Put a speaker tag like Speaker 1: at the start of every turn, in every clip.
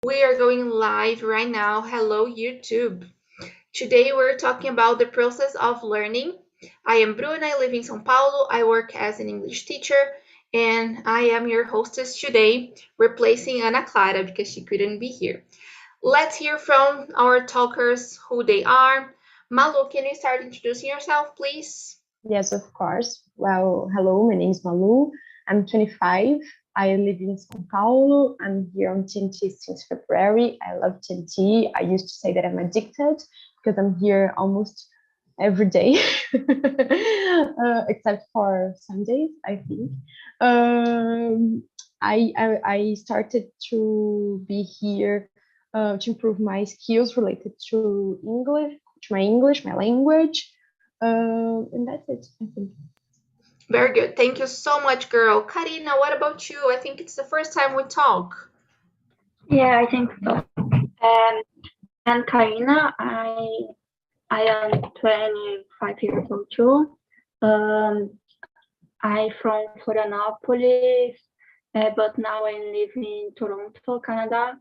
Speaker 1: We are going live right now. Hello, YouTube. Today we're talking about the process of learning. I am Bruna, I live in São Paulo. I work as an English teacher, and I am your hostess today, replacing Ana Clara because she couldn't be here. Let's hear from our talkers who they are. Malu, can you start introducing yourself, please?
Speaker 2: Yes, of course. Well, hello, my name is Malu. I'm 25. I live in São Paulo. I'm here on TNT since February. I love TNT. I used to say that I'm addicted because I'm here almost every day, except for Sundays, I think. I started to be here to improve my skills related to English, my language. And that's it, I think.
Speaker 1: Very good. Thank you so much, girl. Karina, what about you? I think it's the first time we talk.
Speaker 3: Yeah, I think so. And Karina, I am 25 years old too. I'm from Florianopolis, but now I live in Toronto, Canada.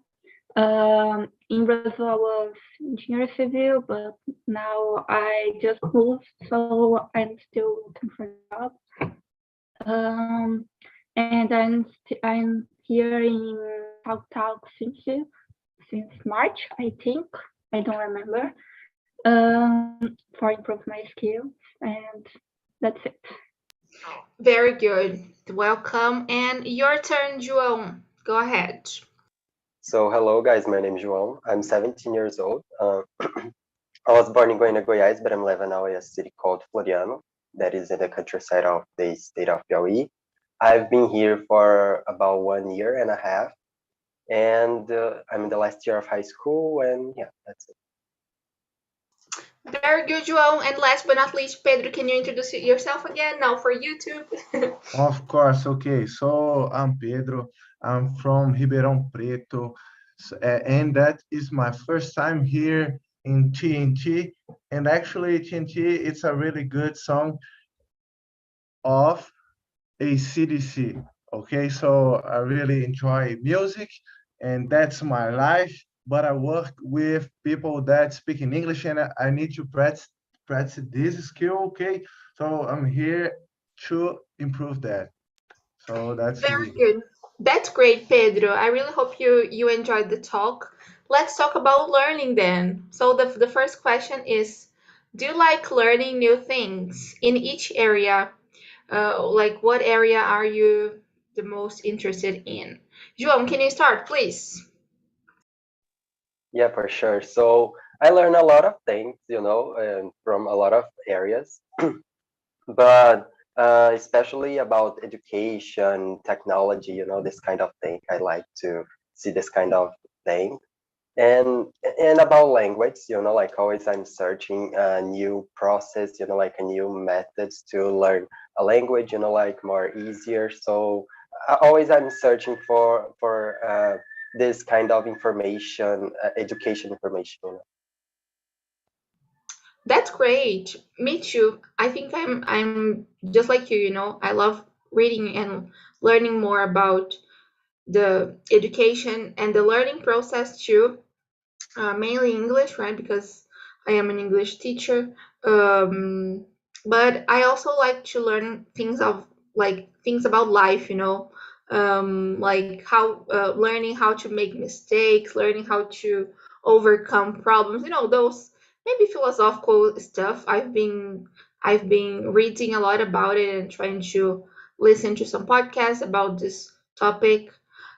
Speaker 3: In Brazil, I was engineer civil, but now I just moved, so I'm still looking for a job. And I'm here in Talk since March, I think. I don't remember. For improve my skills, and that's it.
Speaker 1: Very good. Welcome. And your turn, João. Go ahead.
Speaker 4: So hello guys, my name is João. I'm 17 years old. I was born in Goiânia, Goiás, but I'm living now in a city called Floriano, that is in the countryside of the state of Piauí. I've been here for about 1 year and a half, and I'm in the last year of high school, and yeah, that's it.
Speaker 1: Very good, João. And last but not least, Pedro, can you introduce yourself again now for YouTube?
Speaker 5: Of course, okay. So I'm Pedro. I'm from Ribeirão Preto, and that is my first time here in TNT. And actually, TNT, it's a really good song of AC/DC. Okay, so I really enjoy music, and that's my life. But I work with people that speak in English, and I need to practice this skill. Okay, so I'm here to improve that. So that's
Speaker 1: Very
Speaker 5: me.
Speaker 1: good. That's great, Pedro. I really hope you enjoyed the talk. Let's talk about learning then. So the first question is, do you like learning new things in each area? Like what area are you the most interested in? João, can you start, please?
Speaker 4: Yeah, for sure. So I learn a lot of things, from a lot of areas, but especially about education, technology, this kind of thing. I like to see this kind of thing. And about language, like always I'm searching a new process, like a new methods to learn a language, like more easier. So always I'm searching for this kind of information, education information.
Speaker 1: That's great. Me too. I think I'm just like you. I love reading and learning more about the education and the learning process too. Mainly English, right? Because I am an English teacher. But I also like to learn things about life. Like how learning how to make mistakes, learning how to overcome problems. Those maybe philosophical stuff. I've been reading a lot about it and trying to listen to some podcasts about this topic.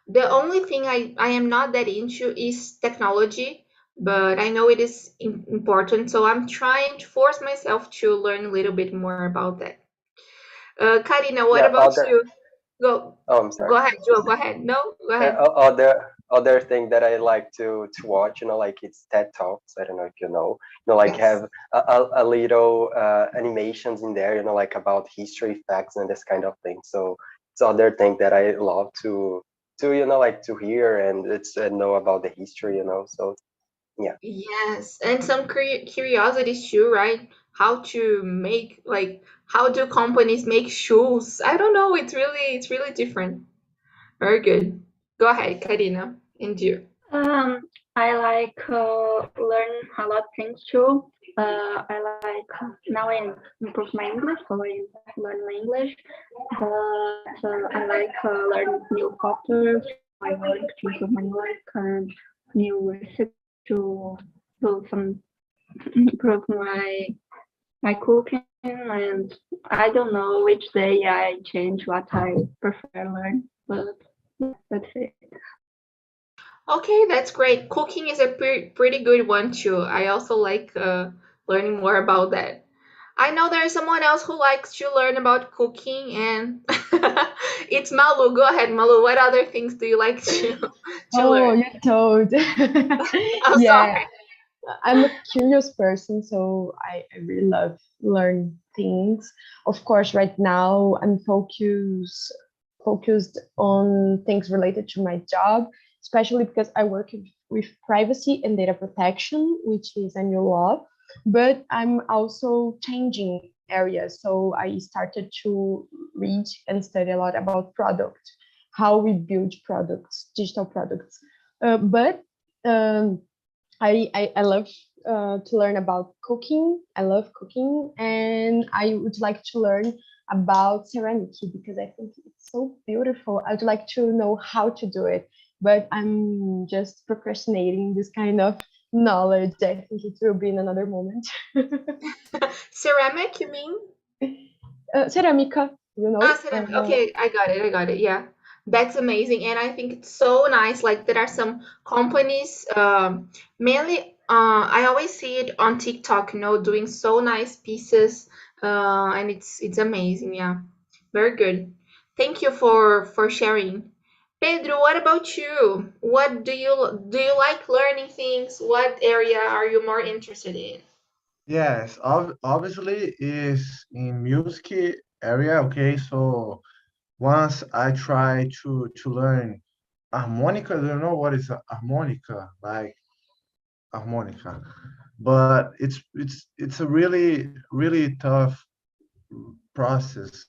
Speaker 1: The only thing I am not that into is technology, but I know it is important, so I'm trying to force myself to learn a little bit more about that. Karina, what
Speaker 4: Yeah,
Speaker 1: about you? Go,
Speaker 4: I'm sorry.
Speaker 1: go ahead, Joe. Go ahead. No, go ahead.
Speaker 4: Other thing that I like to watch, like it's TED Talks. I don't know if like
Speaker 1: Yes.
Speaker 4: have a little animations in there, like about history facts and this kind of thing. So it's other thing that I love to like to hear and it's know about the history, So yeah.
Speaker 1: Yes, and some curiosities too, right? How to make how do companies make shoes? I don't know. It's really different. Very good. Go ahead, Karina, and you.
Speaker 3: I like learn a lot of things too. I like now I improve my English, so I learn my English. But I like learn new cultures. I like to improve my work and new recipes to do some improve my cooking. And I don't know which day I change what I prefer learn, but yeah, that's it.
Speaker 1: Okay, that's great. Cooking is a pretty good one too. I also like learning more about that. I know there's someone else who likes to learn about cooking, and it's Malu. Go ahead, Malu. What other things do you like to
Speaker 2: Oh,
Speaker 1: learn?
Speaker 2: you told.
Speaker 1: I'm
Speaker 2: Yeah,
Speaker 1: sorry.
Speaker 2: I'm a curious person, so I really love learn things. Of course, right now I'm focused on things related to my job, especially because I work with privacy and data protection, which is a new law. But I'm also changing areas, so I started to read and study a lot about product, how we build products, digital products. But I love to learn about cooking. I love cooking, and I would like to learn about ceramic because I think it's so beautiful. I'd like to know how to do it, but I'm just procrastinating this kind of knowledge. I think it will be in another moment.
Speaker 1: Ceramic, you mean?
Speaker 2: Ceramica,
Speaker 1: Ceramic. Okay, I got it. I got it. Yeah. That's amazing. And I think it's so nice. Like there are some companies, mainly I always see it on TikTok, doing so nice pieces. And it's amazing. Yeah. Very good. Thank you for sharing. Pedro, what about you? What do you like learning things? What area are you more interested in?
Speaker 5: Yes, obviously is in music area. Okay, so once I try to learn harmonica. I don't know what is a harmonica, like harmonica, but it's a really tough process,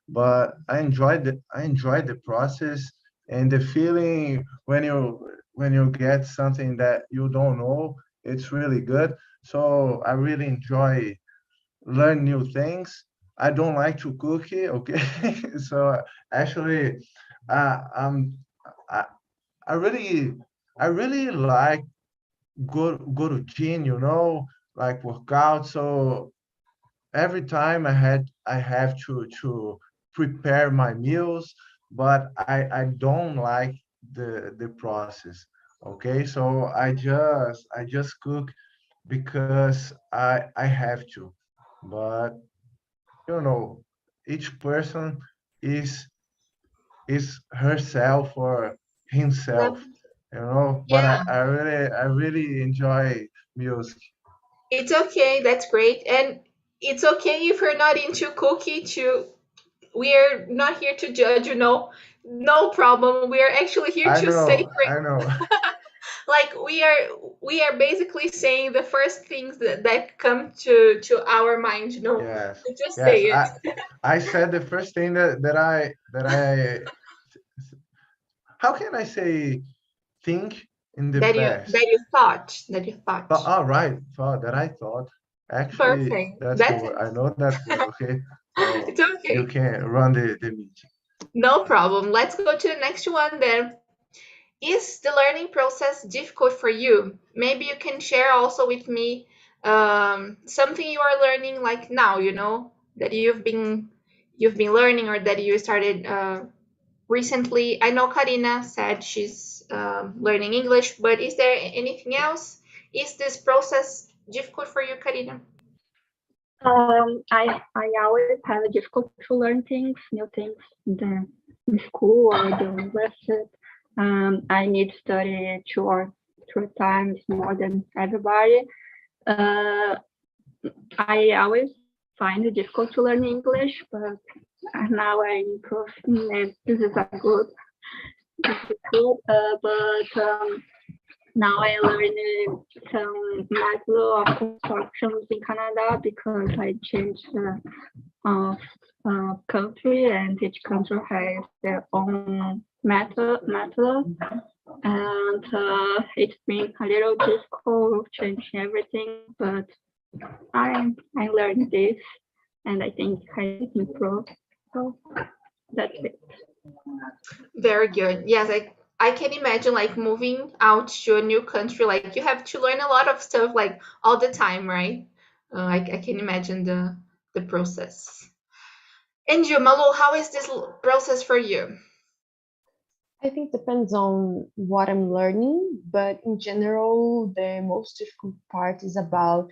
Speaker 5: but I enjoyed the process and the feeling when you get something that you don't know. It's really good. So I really enjoy learn new things. I don't like to cook it, okay? So actually, I'm I, I really I really like go to gym, like workout. So every time I have to prepare my meals, but I don't like the process. Okay, so I just cook because I have to, but you know each person is is herself or himself, but I,
Speaker 1: Yeah.
Speaker 5: I really I really enjoy music.
Speaker 1: It's okay. That's great. And it's okay if you're not into cookie too. We're not here to judge. No problem. We're actually here
Speaker 5: I
Speaker 1: to say,
Speaker 5: know, I know.
Speaker 1: like, we are basically saying the first things that come to our mind.
Speaker 5: Yes,
Speaker 1: We just
Speaker 5: yes.
Speaker 1: say it.
Speaker 5: I said the first thing that I how can I say think in the
Speaker 1: that you
Speaker 5: past?
Speaker 1: that you thought.
Speaker 5: Right, thought that I thought. Actually,
Speaker 1: Perfect.
Speaker 5: that's the
Speaker 1: That's
Speaker 5: word. I know that word. Okay, so
Speaker 1: it's
Speaker 5: you
Speaker 1: okay.
Speaker 5: can run the meeting.
Speaker 1: No problem. Let's go to the next one then. Is the learning process difficult for you? Maybe you can share also with me something you are learning like now, that you've been learning or that you started recently. I know Karina said she's learning English, but is there anything else? Is this process difficult for you, Karina?
Speaker 3: I always have a difficult to learn things, new things in school or the university. I need to study 2 or 3 times more than everybody. Uh, I always find it difficult to learn English, but now I improve, and this is a good. This is good. But now I learned some method of constructions in Canada because I changed country, and each country has their own method. and it's been a little difficult changing everything, but I learned this, and I think I can improve. So that's it.
Speaker 1: Very good. Yes, I can imagine like moving out to a new country. Like you have to learn a lot of stuff like all the time, right? I can imagine the process. And you, Malu, how is this process for you?
Speaker 2: I think depends on what I'm learning, but in general, the most difficult part is about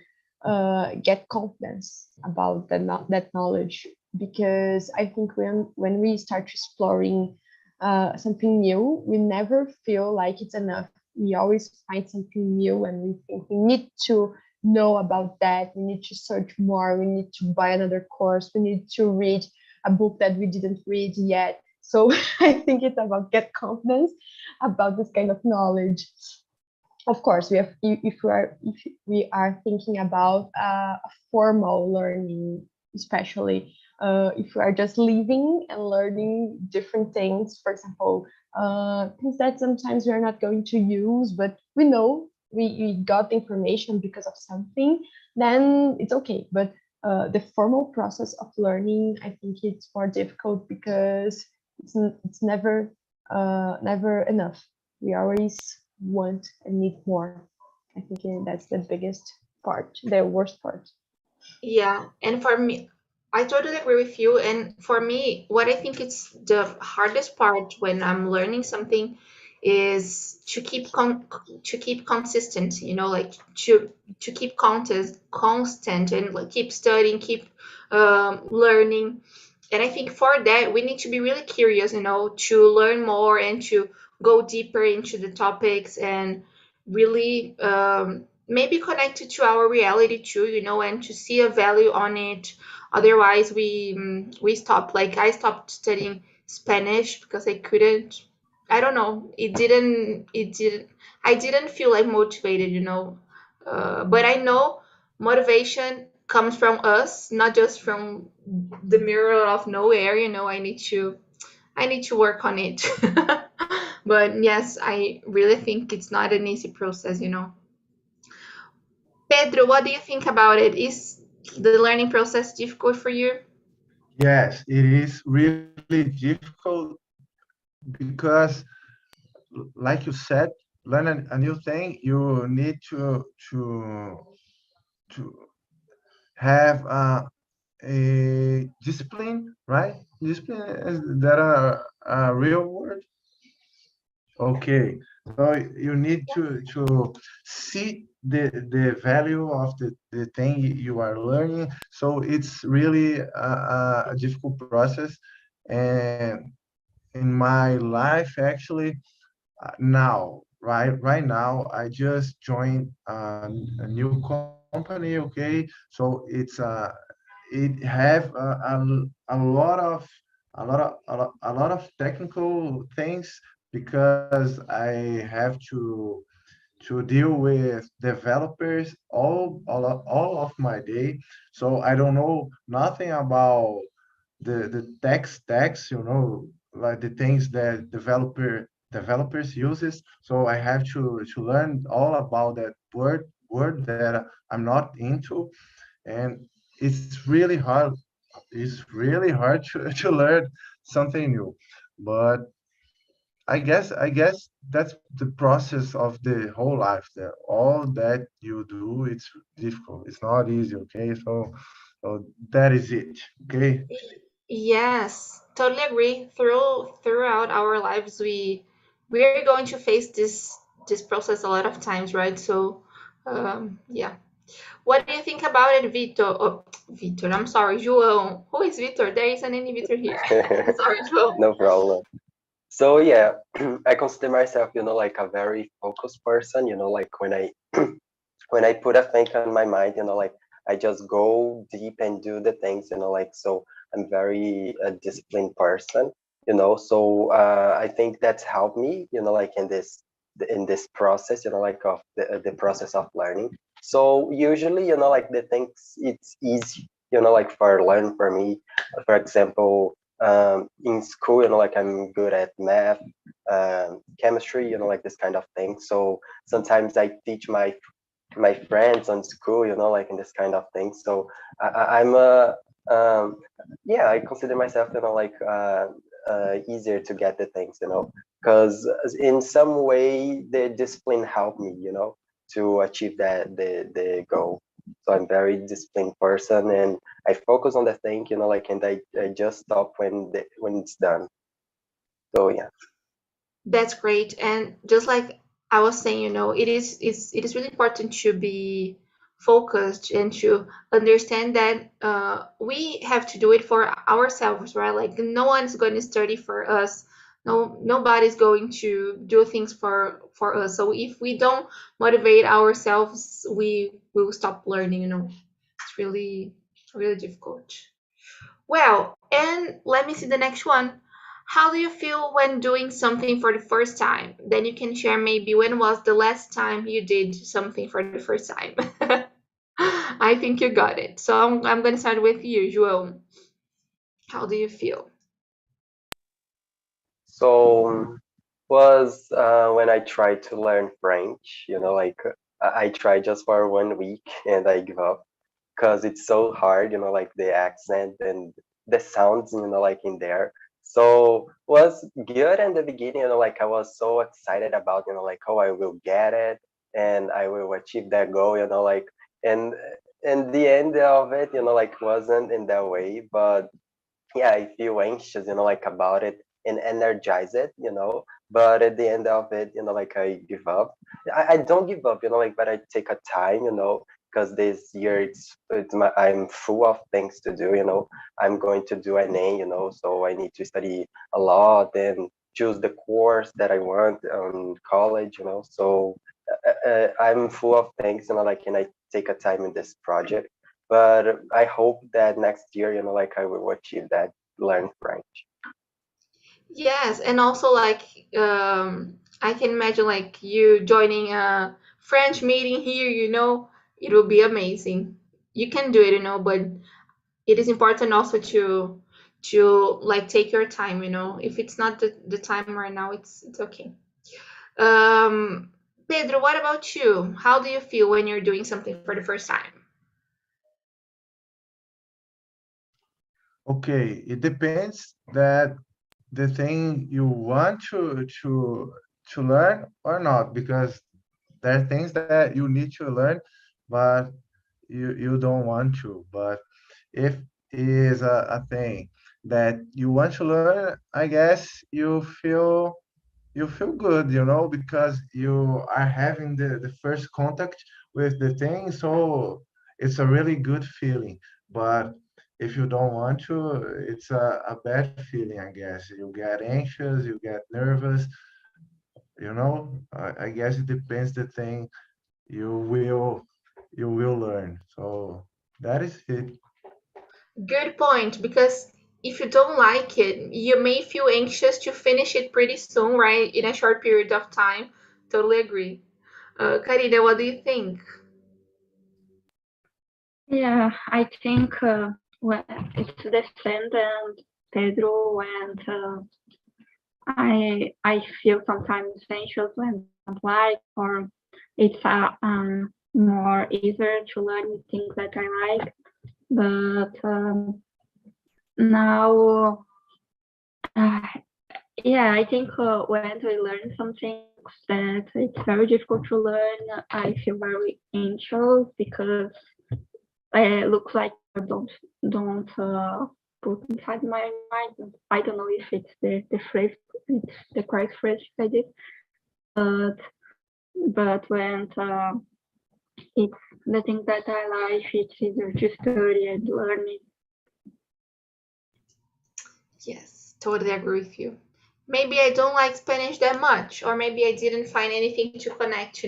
Speaker 2: get confidence about that knowledge, because I think when we start exploring something new, we never feel like it's enough. We always find something new, and we think we need to know about that. We need to search more. We need to buy another course. We need to read a book that we didn't read yet. So I think it's about get confidence about this kind of knowledge. Of course, we have if we are thinking about a formal learning, especially if we are just living and learning different things. For example, things that sometimes we are not going to use, but we know we got the information because of something, then it's okay. But the formal process of learning, I think it's more difficult because it's never never enough. We always want and need more. I think that's the biggest part, the worst part.
Speaker 1: Yeah, and for me, I totally agree with you. And for me, what I think it's the hardest part when I'm learning something is to keep consistent. You know, like to keep constant and like keep studying, keep learning. And I think for that we need to be really curious. You know, to learn more and to go deeper into the topics and really maybe connected to our reality too, you know, and to see a value on it. Otherwise, we stop. Like I stopped studying Spanish because I couldn't. I don't know. It didn't. It didn't. I didn't feel like motivated, you know. But I know motivation comes from us, not just from the mirror of nowhere. You know, I need to work on it. But yes, I really think it's not an easy process, you know. Pedro, what do you think about it? Is the learning process difficult for you?
Speaker 5: Yes, it is really difficult because, like you said, learn a new thing. You need to have a discipline, right? Discipline is that a real word? Okay, so you need to see the value of the thing you are learning. So it's really a difficult process. And in my life, actually, right now, I just joined a new company. Okay, so it have a lot of a lot of technical things because I have to deal with developers all of my day. So I don't know nothing about the tech stacks, you know, like the things that developers uses. So I have to learn all about that word that I'm not into, and it's really hard. It's really hard to learn something new, but I guess that's the process of the whole life. That all that you do, it's difficult. It's not easy. Okay, so that is it. Okay.
Speaker 1: Yes, totally agree. Throughout our lives, we're going to face this process a lot of times, right? So, yeah. What do you think about it, Vitor? Oh, Vitor, I'm sorry, João. Who is Vitor? There is an any Vitor here. Sorry, João.
Speaker 4: No problem. So yeah, I consider myself, like a very focused person. Like when I put a thing on my mind, like I just go deep and do the things, like so I'm very a disciplined person. So I think that's helped me, like in this process, like of the process of learning. So usually, like the things it's easy, like for learn for me. For example, in school, like I'm good at math, chemistry, like this kind of thing. So sometimes I teach my friends on school, like in this kind of thing. So I'm a yeah, I consider myself, like easier to get the things, because in some way the discipline helped me, to achieve the goal. So I'm very disciplined person, and I focus on the thing, like, and I just stop when it's done. So yeah.
Speaker 1: That's great. And just like I was saying, it is really important to be focused and to understand that we have to do it for ourselves, right? Like no one's going to study for us. No, nobody's going to do things for us. So if we don't motivate ourselves, we will stop learning, It's really difficult. Well, and let me see the next one. How do you feel when doing something for the first time? Then you can share maybe when was the last time you did something for the first time. I think you got it. So I'm going to start with you, João. How do you feel?
Speaker 4: So was when I tried to learn French, like I tried just for 1 week and I give up because it's so hard, like the accent and the sounds, like in there. So was good in the beginning, like I was so excited about, like, oh, I will get it and I will achieve that goal, like, and the end of it, like wasn't in that way, but yeah, I feel anxious, like about it and energize it, but at the end of it, like I give up. I don't give up, like, but I take a time, because this year I'm full of things to do, I'm going to do an A, so I need to study a lot and choose the course that I want college, so I'm full of things, like, and I take a time in this project, but I hope that next year, like I will achieve that, learn French.
Speaker 1: Yes, and also like I can imagine like you joining a French meeting here, it will be amazing. You can do it, but it is important also to like take your time, if it's not the time right now, it's okay. um Pedro, what about you? How do you feel when you're doing something for the first time?
Speaker 5: Okay, it depends that the thing you want to learn or not, because there are things that you need to learn, but you don't want to. But if it is a thing that you want to learn, I guess you feel good, because you are having the first contact with the thing, so it's a really good feeling. But if you don't want to, it's a bad feeling, I guess. You get anxious, you get nervous, I guess it depends the thing you will learn. So that is it.
Speaker 1: Good point, because if you don't like it, you may feel anxious to finish it pretty soon, right? In a short period of time. Totally agree. Karina, what do you think?
Speaker 3: Yeah, I think well, it's the same than Pedro, and I feel sometimes anxious when I don't like, or it's more easier to learn things that I like. But now, uh, yeah, I think when we learn something that it's very difficult to learn, I feel very anxious because it looks like I don't put inside my mind. I don't know if it's the phrase, it's the correct phrase I did, but when it's the thing that I like, it's easier to study and learn it.
Speaker 1: Yes, totally agree with you. Maybe I don't like Spanish that much, or maybe I didn't find anything to connect,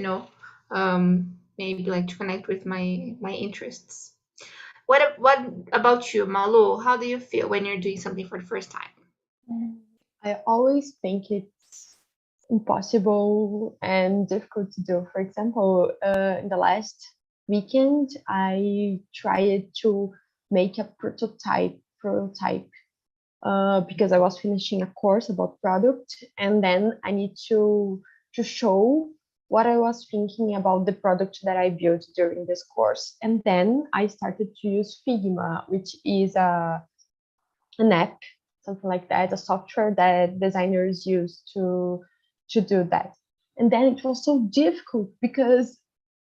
Speaker 1: maybe like to connect with my interests. What about you, Malu? How do you feel when you're doing something for the first time?
Speaker 2: I always think it's impossible and difficult to do. For example, in the last weekend, I tried to make a prototype because I was finishing a course about product, and then I need to show what I was thinking about the product that I built during this course. And then I started to use Figma, which is an app, something like that, a software that designers use to do that. And then it was so difficult because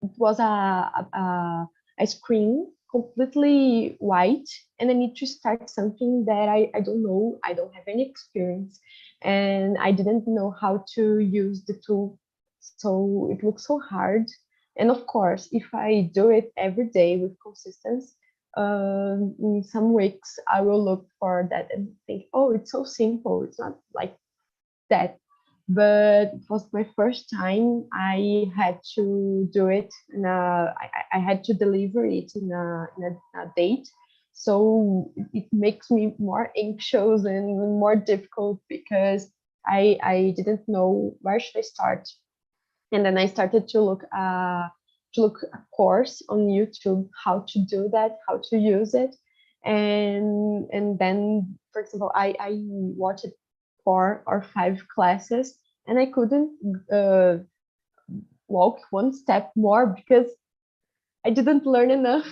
Speaker 2: it was a screen completely white, and I need to start something that I don't know, I don't have any experience, and I didn't know how to use the tool. So it looks so hard. And of course, if I do it every day with consistency, in some weeks I will look for that and think, oh, it's so simple, it's not like that. But it was my first time. I had to do it I had to deliver it in a date, so it makes me more anxious and more difficult because I didn't know where should I start. And then I started to look a course on YouTube, how to do that, how to use it. And then, for example, I watched 4 or 5 classes, and I couldn't walk one step more because I didn't learn enough.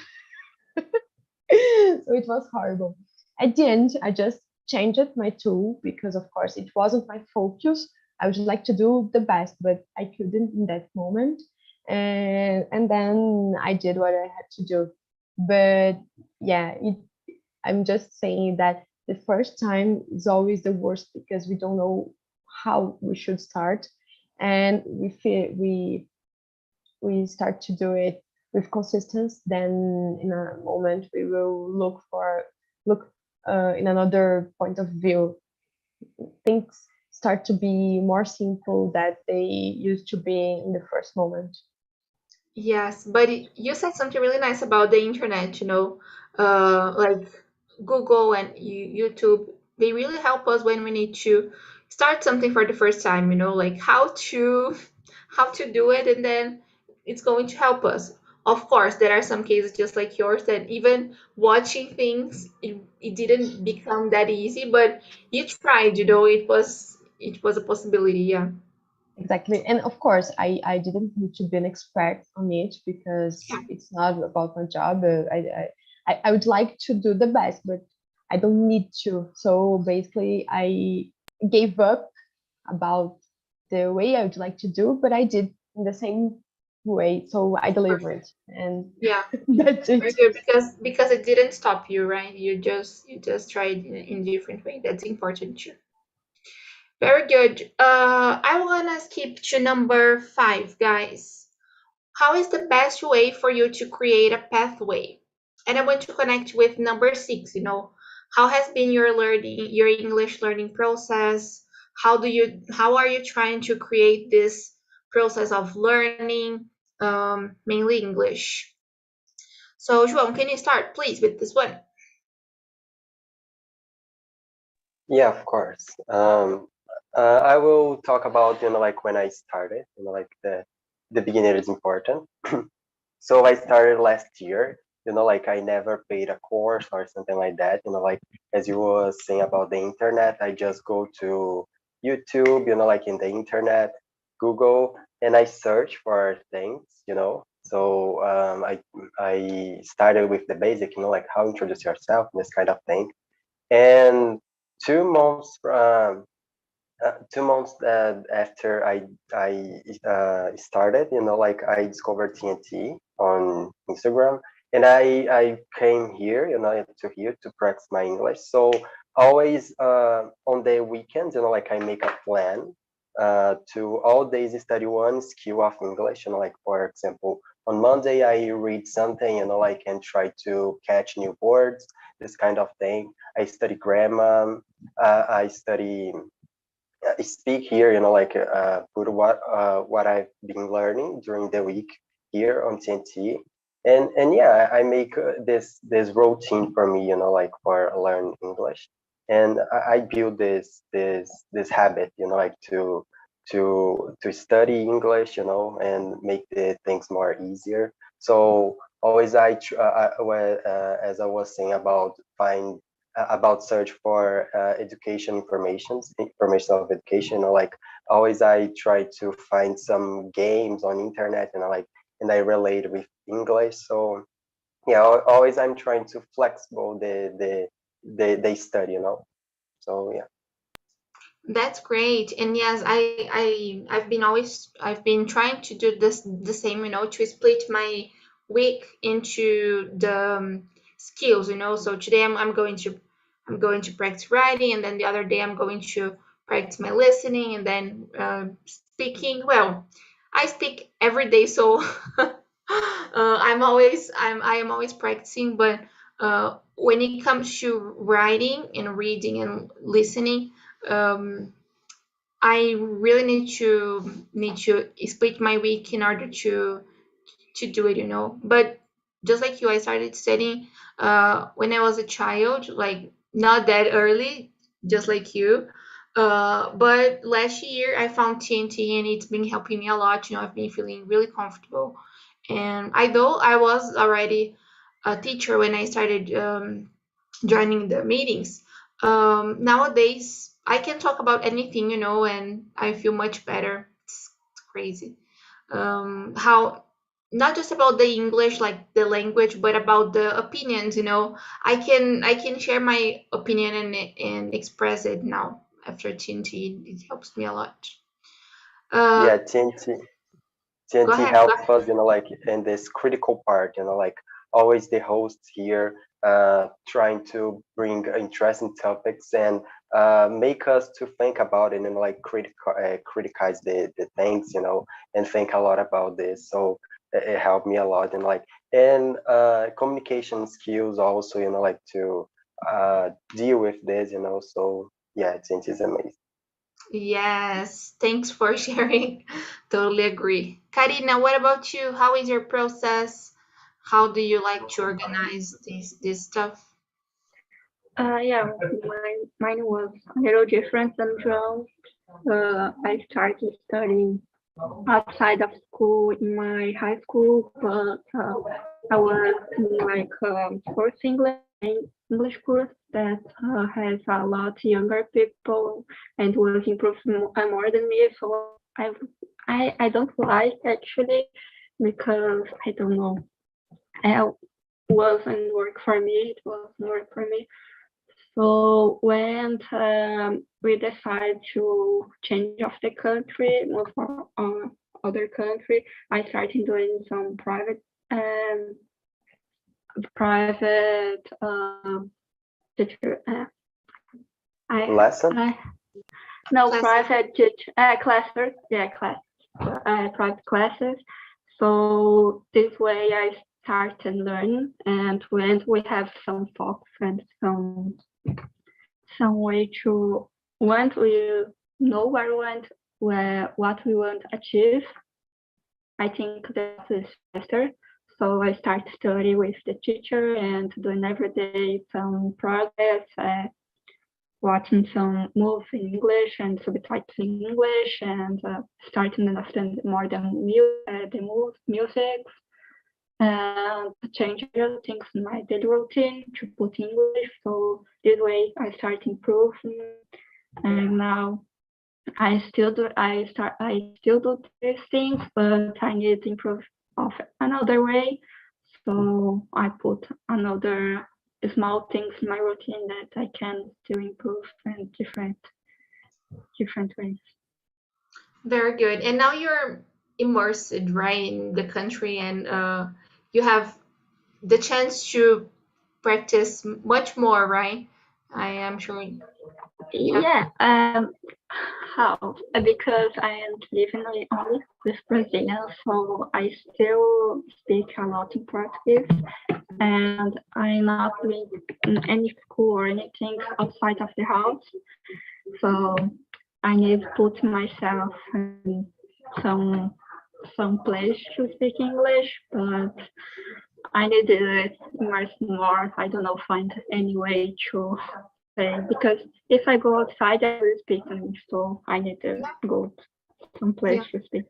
Speaker 2: So it was horrible. At the end, I just changed my tool because, of course, it wasn't my focus. I would like to do the best, but I couldn't in that moment. And then I did what I had to do. But yeah, I'm just saying that the first time is always the worst because we don't know how we should start, and we start to do it with consistency. Then in a moment we will look in another point of view. Things start to be more simple that they used to be in the first moment.
Speaker 1: Yes, but you said something really nice about the internet, like Google and YouTube. They really help us when we need to start something for the first time, like how to do it, and then it's going to help us. Of course, there are some cases just like yours that even watching things, it didn't become that easy, but you tried, it was a possibility, yeah.
Speaker 2: Exactly. And of course, I didn't need to be an expert on it because
Speaker 1: Yeah.
Speaker 2: it's not about my job. I would like to do the best, but I don't need to. So basically, I gave up about the way I would like to do, but I did in the same way. So I delivered, and
Speaker 1: Yeah.
Speaker 2: that's
Speaker 1: Very
Speaker 2: it.
Speaker 1: good, because it didn't stop you, right? You just tried in different way. That's important too. Very good. I wanna skip to number 5, guys. How is the best way for you to create a pathway? And I want to connect with number 6. How has been your English learning process? How are you trying to create this process of learning, mainly English? So, João, can you start, please, with this one?
Speaker 4: Yeah, of course. I will talk about, like when I started, like the beginning is important. So I started last year, like I never paid a course or something like that. Like as you were saying about the internet, I just go to YouTube, like in the internet, Google, and I search for things. So I started with the basic, like how introduce yourself, this kind of thing. And 2 months 2 months after I started, like I discovered TNT on Instagram, and I came here, to here to practice my English. So always on the weekends, like I make a plan to all days study one skill of English. Like for example, on Monday I read something, like and try to catch new words, this kind of thing. I study grammar. I study speak here, like put what I've been learning during the week here on TNT, and yeah, I make this routine for me, like for learn English, and I build this habit, like to study English, and make the things more easier. So always as I was saying about find about search for education information of education. You know, like always I try to find some games on internet, and I relate with English. So yeah, always I'm trying to flexible the study, you know. So yeah.
Speaker 1: That's great. And yes, I've been trying to do this the same, you know, to split my week into the skills, you know. So today I'm going to practice writing, and then the other day I'm going to practice my listening, and then speaking. Well, I speak every day, so I am always practicing, but when it comes to writing and reading and listening, um, I really need to split my week in order to do it, you know. But just like you, I started studying when I was a child, like not that early, just like you. But last year I found TNT, and it's been helping me a lot. You know, I've been feeling really comfortable. And although I was already a teacher when I started joining the meetings, nowadays I can talk about anything, you know, and I feel much better. It's crazy. How not just about the English, like the language, but about the opinions, you know. I can share my opinion and express it now after TNT. It helps me a lot.
Speaker 4: Yeah,
Speaker 1: Uh, Go
Speaker 4: TNT
Speaker 1: ahead.
Speaker 4: helps us, you know, like in this critical part, you know, like always the hosts here trying to bring interesting topics and make us to think about it and like criticize the things, you know, and think a lot about this. So it helped me a lot, and like and communication skills also, you know, like to deal with this, you know. So yeah, TNT is amazing.
Speaker 1: Yes, thanks for sharing. Totally agree. Karina, what about you? How is your process? How do you like to organize this stuff?
Speaker 3: Yeah, mine was a little different than Joe. I started studying outside of school in my high school, but I was in like course English course that has a lot younger people and was improved more than me. So I don't like actually because I don't know. It wasn't work for me. It wasn't work for me. So when we decided to change of the country, move for other country, I started doing some private teacher.
Speaker 4: Lesson?
Speaker 3: I no
Speaker 1: Classes.
Speaker 3: private classes. Yeah, private classes. So this way I started learning, and when we have some focus and some way to once we know where we want what we want to achieve, I think that is faster. So I start study with the teacher and doing every day some progress, watching some movies in English and subtitles in English, and starting to understand more the music, and change other things in my daily routine to put English. So this way I start improving, and now I still do these things, but I need to improve of another way. So I put another small things in my routine that I can still improve in different ways.
Speaker 1: Very good. And now you're immersed, right, in the country, and you have the chance to practice much more, right? I am sure. Yeah.
Speaker 3: Yeah, how? Because I am living only with Brazilians, so I still speak a lot in Portuguese, and I'm not doing any school or anything outside of the house. So I need to put myself in some some place to speak English, but I need to immerse more. I don't know, find any way to say, because if I go outside, I will speak English, so I need to go some place
Speaker 1: Yeah.
Speaker 3: to speak.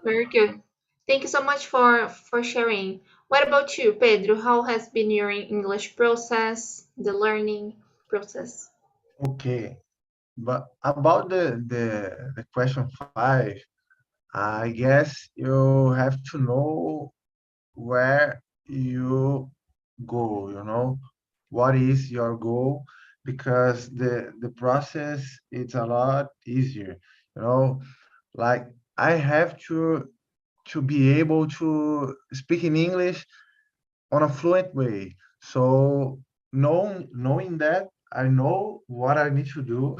Speaker 1: Very good. Thank you so much for sharing. What about you, Pedro? How has been your English process, the learning process?
Speaker 5: Okay, but about the question 5, I guess you have to know where you go, what is your goal, because the process it's a lot easier, you know, like I have to be able to speak in English on a fluent way. So knowing that, I know what I need to do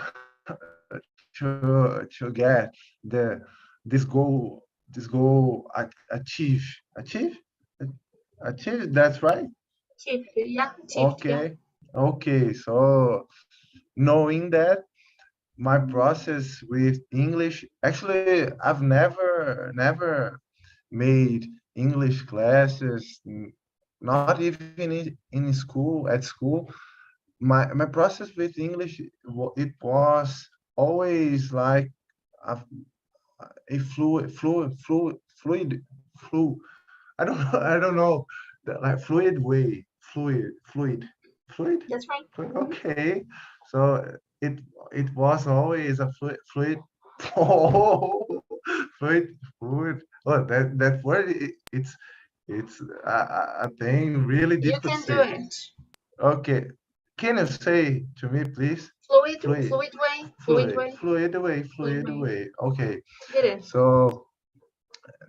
Speaker 5: to get the this goal achieve achieve. That's right.
Speaker 1: Chief, yeah, Chief, yeah.
Speaker 5: Okay. So knowing that, my process with English, actually, I've never made English classes, not even in school, at school. My process with English, it was always like a, a fluid. I don't know, I don't know, like fluid way, fluid,
Speaker 1: That's right.
Speaker 5: fluid. Okay, so it it was always a fluid. Oh, fluid. Oh, that word, it's a thing really
Speaker 1: You
Speaker 5: difficult to
Speaker 1: can do
Speaker 5: say.
Speaker 1: it.
Speaker 5: Okay, can you say to me, please?
Speaker 1: Fluid,
Speaker 5: Fluid,
Speaker 1: fluid way, fluid way, fluid
Speaker 5: fluid
Speaker 1: way.
Speaker 5: way. Okay,
Speaker 1: Get it.
Speaker 5: so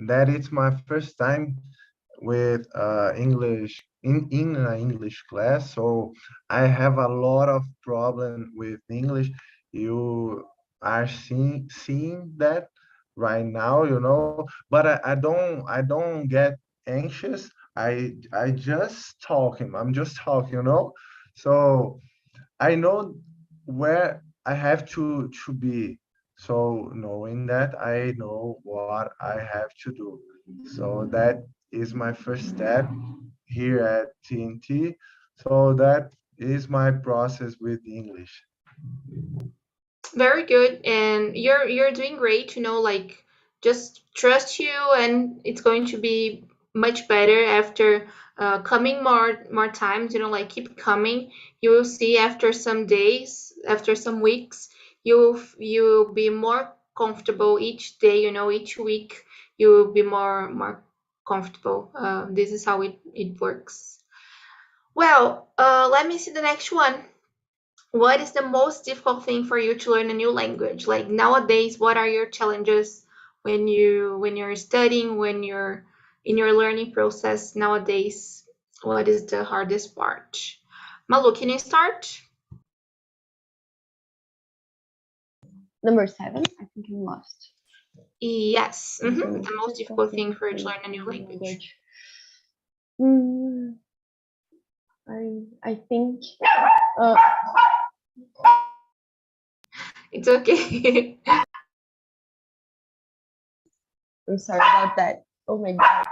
Speaker 5: that is my first time with English in an English class, so I have a lot of problem with English. You are seeing that right now, but I don't get anxious. I just talking. I'm just talking, So I know where I have to be. So knowing that, I know what I have to do. So that is my first step here at TNT. So that is my process with English.
Speaker 1: Very good, and you're doing great. Like just trust you, and it's going to be much better after coming more times. Like keep coming. You will see after some days, after some weeks, you'll be more comfortable each day. Each week you will be more comfortable. This is how it works. Well, let me see the next one. What is the most difficult thing for you to learn a new language? Like nowadays, what are your challenges when you're studying, when you're in your learning process nowadays? What is the hardest part? Malu, can you start?
Speaker 2: Number 7, I think I'm lost.
Speaker 1: Yes.
Speaker 2: The
Speaker 1: The most
Speaker 2: difficult
Speaker 1: difficult thing
Speaker 2: thing
Speaker 1: for you
Speaker 2: for
Speaker 1: to learn a new
Speaker 2: learning
Speaker 1: language.
Speaker 2: language. Mm, I think uh,
Speaker 1: It's okay.
Speaker 2: I'm sorry about that. Oh my god.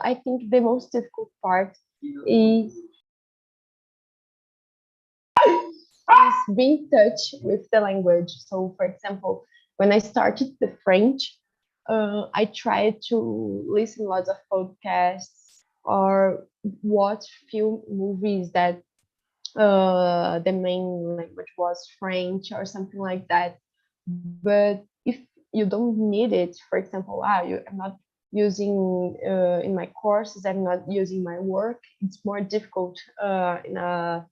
Speaker 2: I think the most difficult part is being in touch with the language. So, for example, when I started the French, I tried to listen lots of podcasts or watch few movies that the main language was French or something like that. But if you don't need it, for example, I'm not using in my courses, I'm not using my work, it's more difficult in a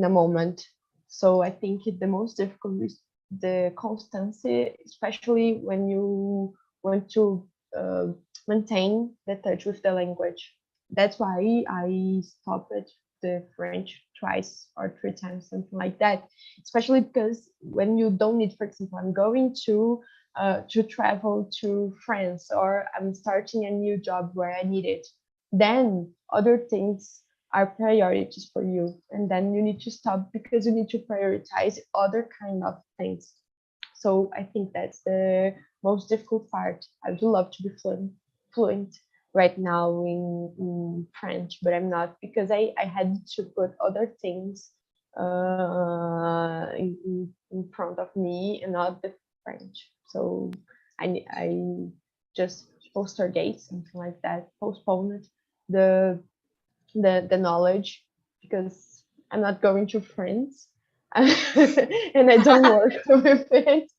Speaker 2: moment. So I think the most difficult is the constancy, especially when you want to uh, maintain the touch with the language. That's why I stopped the French twice or 3 times, something like that. Especially because when you don't need, for example, I'm going to travel to France or I'm starting a new job where I need it, then other things are priorities for you, and then you need to stop because you need to prioritize other kind of things. So I think that's the most difficult part. I would love to be fluent right now in French, but I'm not because I had to put other things in front of me and not the French. So I just postergate, something like that, postpone the knowledge, because I'm not going to France and I don't work with it.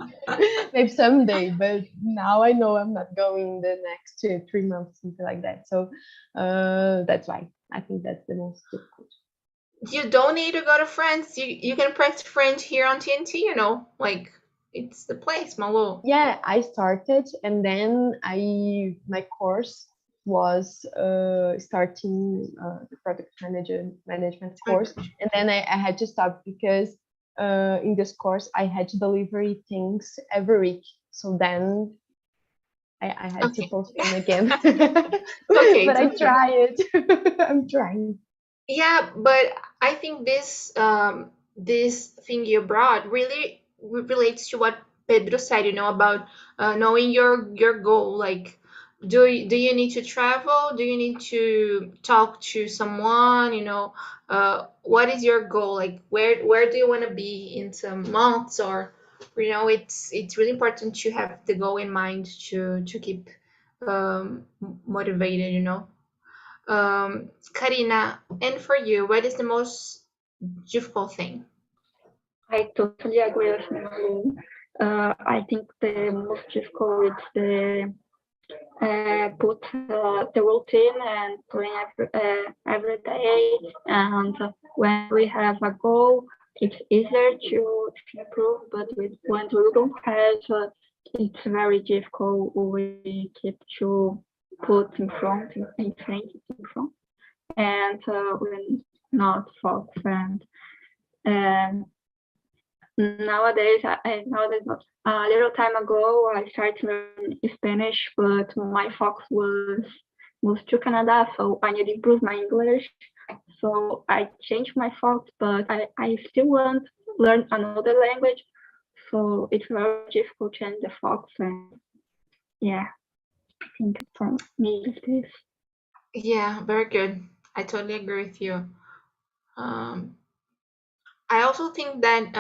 Speaker 2: Maybe someday, but now I know I'm not going the next 2-3 months, something like that. So that's why I think that's the most difficult.
Speaker 1: You don't need to go to France. You can practice French here on TNT, you know, like it's the place, Malo.
Speaker 2: Yeah, I started, and then my course was starting the product management course, and then I had to stop because in this course I had to deliver things every week. So then I had to postpone again.
Speaker 1: Okay,
Speaker 2: but I tried. I'm trying.
Speaker 1: Yeah, but I think this thing you brought really relates to what Pedro said, you know, about knowing your goal. Like, do you need to travel? Do you need to talk to someone? You know, what is your goal? Like, where do you want to be in some months? Or, you know, it's really important to have the goal in mind to keep motivated. You know. Karina, and for you, what is the most difficult thing?
Speaker 3: I totally agree with you. I think the most difficult is the put the routine and doing every day. And when we have a goal, it's easier to improve. But when we don't have, it's very difficult. We keep to put in front, and we're not focused. And nowadays, not a little time ago, I started learning Spanish, but my focus was moved to Canada, so I need to improve my English. So I changed my focus, but I still want to learn another language. So it's very difficult to change the focus. And yeah, I think for me it is.
Speaker 1: Yeah, very good. I totally agree with you. I also think that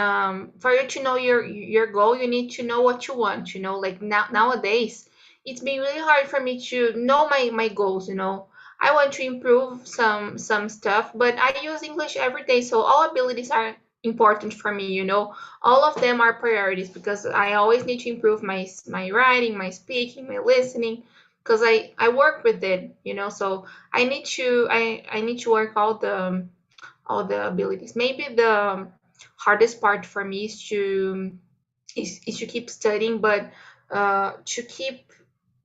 Speaker 1: for you to know your goal, you need to know what you want. You know, like nowadays, it's been really hard for me to know my goals. You know, I want to improve some stuff, but I use English every day, so all abilities are important for me. You know, all of them are priorities because I always need to improve my writing, my speaking, my listening, because I work with it. You know, so I need to work all the abilities. Maybe the hardest part for me is to keep studying, but to keep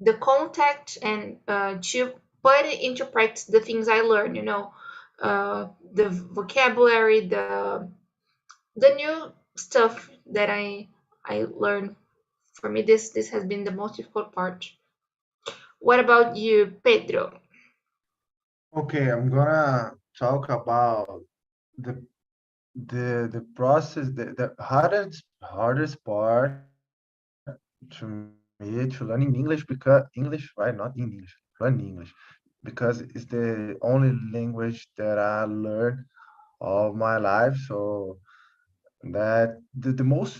Speaker 1: the contact and to put it into practice the things I learn. You know, the vocabulary, the new stuff that I learn. For me, this has been the most difficult part. What about you, Pedro?
Speaker 5: Okay, I'm gonna talk about the the process, the hardest part to me to learning English, because English, right? Not in English, learning English, because it's the only language that I learned all my life. So that the most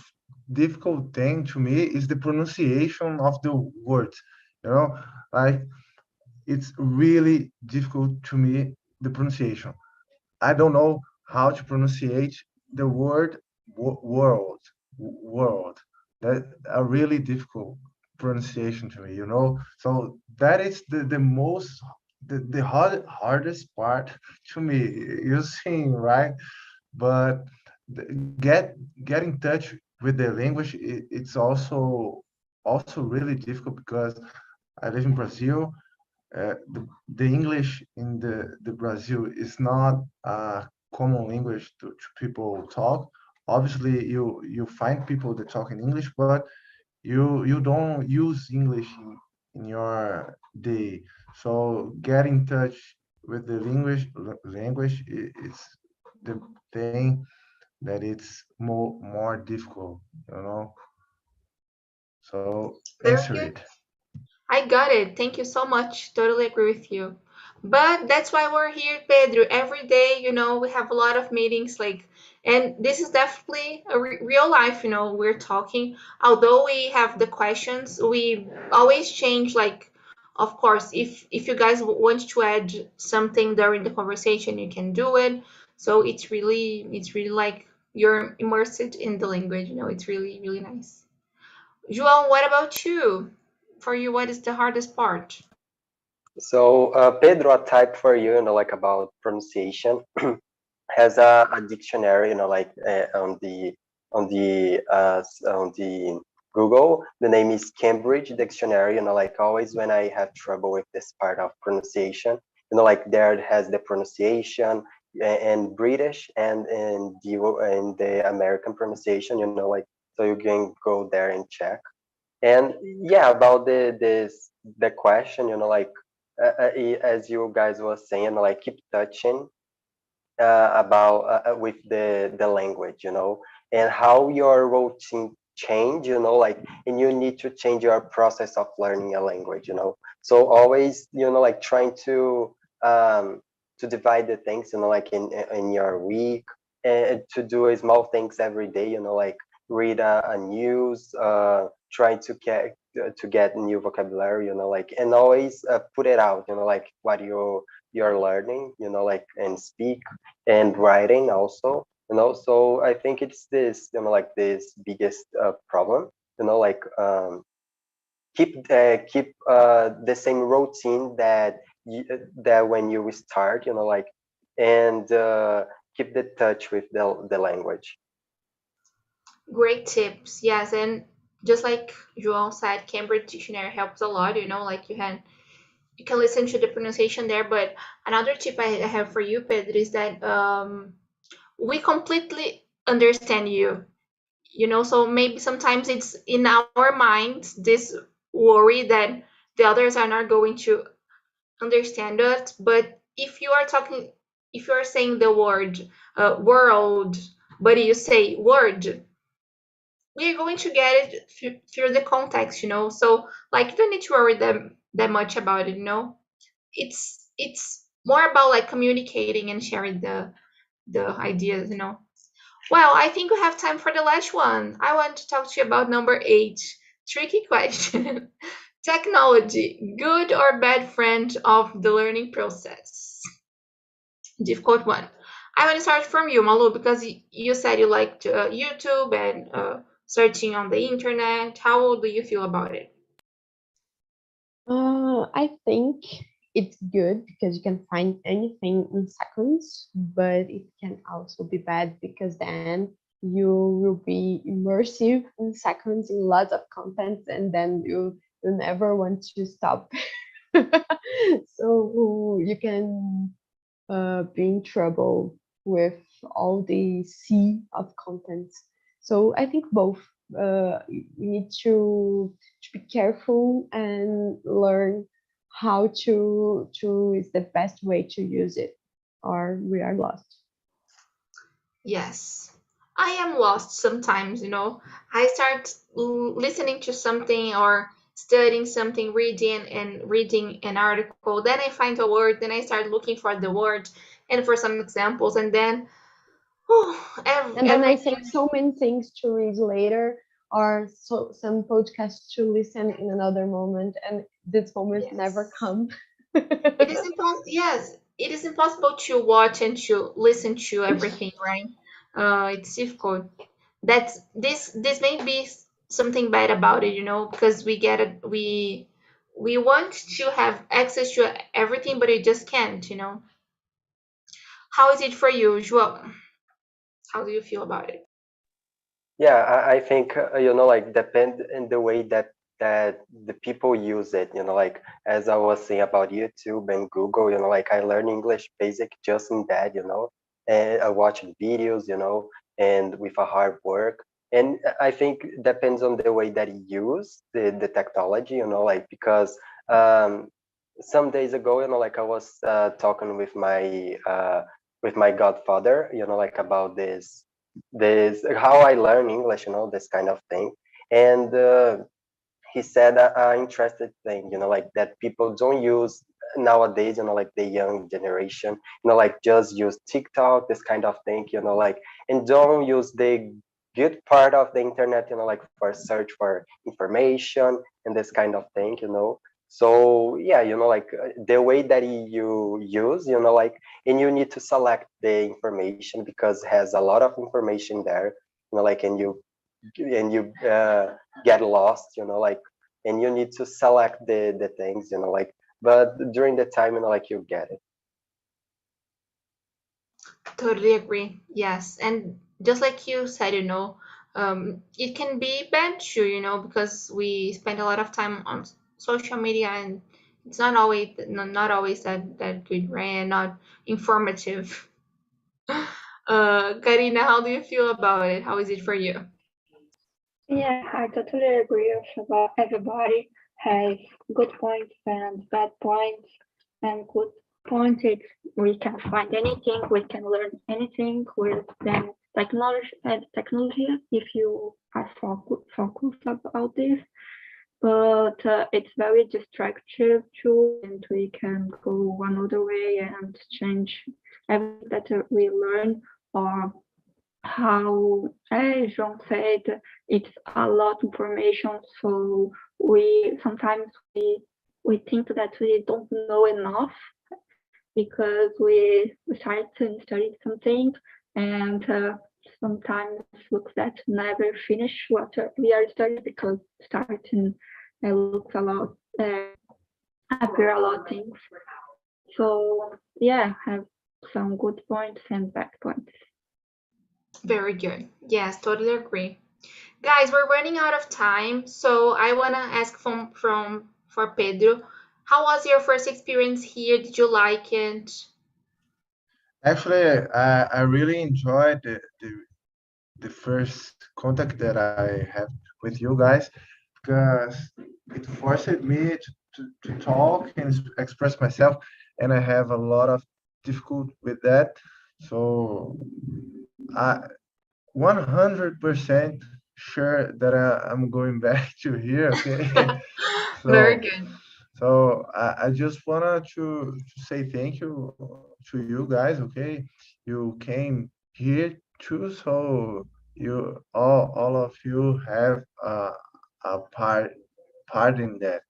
Speaker 5: difficult thing to me is the pronunciation of the words. You know, like it's really difficult to me, the pronunciation. I don't know how to pronunciate the word world. That a really difficult pronunciation to me, you know. So that is the most hardest part to me. You see, right? But get in touch with the language. It's also really difficult because I live in Brazil. The English in the Brazil is not a common language to people talk. Obviously, you find people that talk in English, but you don't use English in your day. So get in touch with the language is the thing that it's more difficult, you know. So
Speaker 1: Very
Speaker 5: answer
Speaker 1: good.
Speaker 5: it.
Speaker 1: I got it. Thank you so much. Totally agree with you. But that's why we're here, Pedro. Every day, we have a lot of meetings, and this is definitely a real life, we're talking. Although we have the questions, we always change, of course, if you guys want to add something during the conversation, you can do it. So it's really like you're immersed in the language, it's really, really nice. João, what about you? For you, what is the hardest part?
Speaker 4: So Pedro, a type for you, like about pronunciation, has a dictionary, like on the Google. The name is Cambridge Dictionary. Like always when I have trouble with this part of pronunciation, like there it has the pronunciation and British and in the American pronunciation. Like so you can go there and check. And yeah, about the question, like as you guys were saying, like keep touching about with the language, and how your routine change, like, and you need to change your process of learning a language, so always, like trying to divide the things, like in your week, and to do small things every day, like read a news, trying to get new vocabulary, like, and always put it out, like what you're learning, like, and speak and writing also, so I think it's this, like this biggest problem, like keep the same routine that when you start, like, and keep the touch with the language.
Speaker 1: Great tips. Yes, and just like João said, Cambridge Dictionary helps a lot, like you can listen to the pronunciation there. But another tip I have for you, Pedro, is that we completely understand you. So maybe sometimes it's in our minds this worry that the others are not going to understand us. But if you are saying the word world, but you say word, we are going to get it through the context, so like you don't need to worry that much about it, it's more about like communicating and sharing the ideas. Well, I think we have time for the last one. I want to talk to you about number 8. Tricky question. Technology, good or bad friend of the learning process? Difficult one. I want to start from you, Malu, because you said you liked YouTube and searching on the internet. How do you feel about it?
Speaker 2: I think it's good because you can find anything in seconds, but it can also be bad because then you will be immersive in seconds in lots of content, and then you never want to stop. So you can be in trouble with all the sea of content. So I think both. You need to be careful and learn how to is the best way to use it, or we are lost.
Speaker 1: Yes. I am lost sometimes, I start listening to something or studying something, reading an article, then I find a word, then I start looking for the word and for some examples, and then
Speaker 2: And then I
Speaker 1: everything.
Speaker 2: save so many things to read later, or some podcasts to listen in another moment, and this moment never
Speaker 1: Yes.
Speaker 2: come.
Speaker 1: It is impossible. Yes, it is impossible to watch and to listen to everything, right? It's difficult. That's this may be something bad about it, because we want to have access to everything, but we just can't. How is it for you, João? How do you feel about it?
Speaker 4: Yeah, I think like depend in the way that the people use it. Like as I was saying about YouTube and Google. Like I learn English basic just in that. And I watch videos. And with a hard work. And I think depends on the way that you use the technology. Like because some days ago, like I was talking with my godfather. Like about this how I learn English, this kind of thing. And he said interesting thing, like that people don't use nowadays, like the young generation, like just use TikTok, this kind of thing, like, and don't use the good part of the internet, like for search for information and this kind of thing. So yeah, like the way that you use, like, and you need to select the information because it has a lot of information there, like, and you get lost, like, and you need to select the things, like, but during the time, like, you get it.
Speaker 1: Totally agree. Yes. And just like you said, it can be bad too, because we spend a lot of time on social media and it's not always that good, right? And not informative. Karina, how do you feel about it? How is it for you?
Speaker 3: Yeah, I totally agree with about everybody has good points and bad points. And good point is we can find anything, we can learn anything with then technology if you are focused about this. But it's very destructive too, and we can go another way and change everything that we learn, or how, as João said, it's a lot of information. So we sometimes we think that we don't know enough because we try to study something and sometimes looks that never finish what we are studying because starting looks a lot appear a lot of things. So yeah, have some good points and bad points.
Speaker 1: Very good. Yes, totally agree. Guys, we're running out of time, so I wanna ask for Pedro, how was your first experience here? Did you like it?
Speaker 5: Actually, I really enjoyed the first contact that I have with you guys because it forced me to talk and express myself, and I have a lot of difficulty with that. So I 100% sure that I'm going back to here. Okay,
Speaker 1: Very
Speaker 5: so
Speaker 1: good.
Speaker 5: I just wanted to say thank you to you guys. Okay, you came here too, so you all of you have a part in that,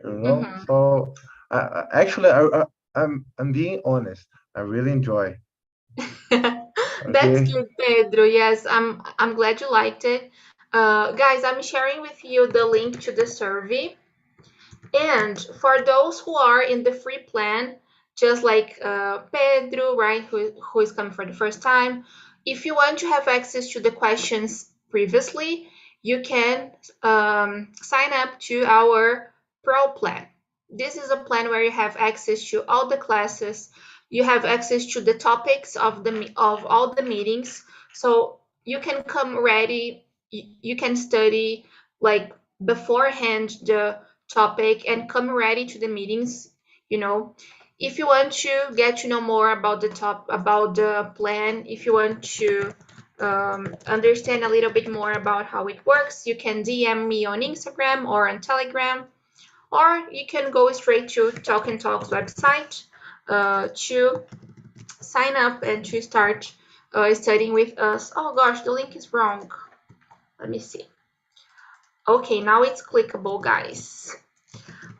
Speaker 1: Mhm.
Speaker 5: So actually, I'm being honest. I really enjoy.
Speaker 1: That's
Speaker 5: Okay.
Speaker 1: good, Pedro. Yes, I'm glad you liked it. Guys, I'm sharing with you the link to the survey. And for those who are in the free plan, just like Pedro, right, who is coming for the first time, if you want to have access to the questions previously, you can sign up to our Pro plan. This is a plan where you have access to all the classes, you have access to the topics of all the meetings, so you can come ready, you can study like beforehand the topic and come ready to the meetings. If you want to get to know more about the plan, if you want to understand a little bit more about how it works, you can DM me on Instagram or on Telegram, or you can go straight to Talk and Talk's website to sign up and to start studying with us. Oh gosh, the link is wrong. Let me see. Okay, now it's clickable, guys.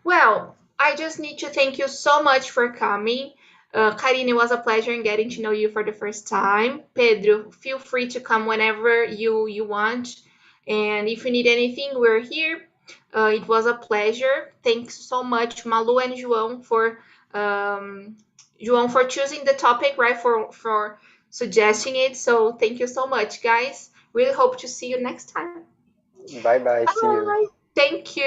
Speaker 1: Well, I just need to thank you so much for coming. Karine, it was a pleasure in getting to know you for the first time. Pedro, feel free to come whenever you want. And if you need anything, we're here. It was a pleasure. Thanks so much, Malu and João for choosing the topic, right? For suggesting it. So thank you so much, guys. Really hope to see you next time.
Speaker 4: Bye bye, see you.
Speaker 1: Bye. Thank you.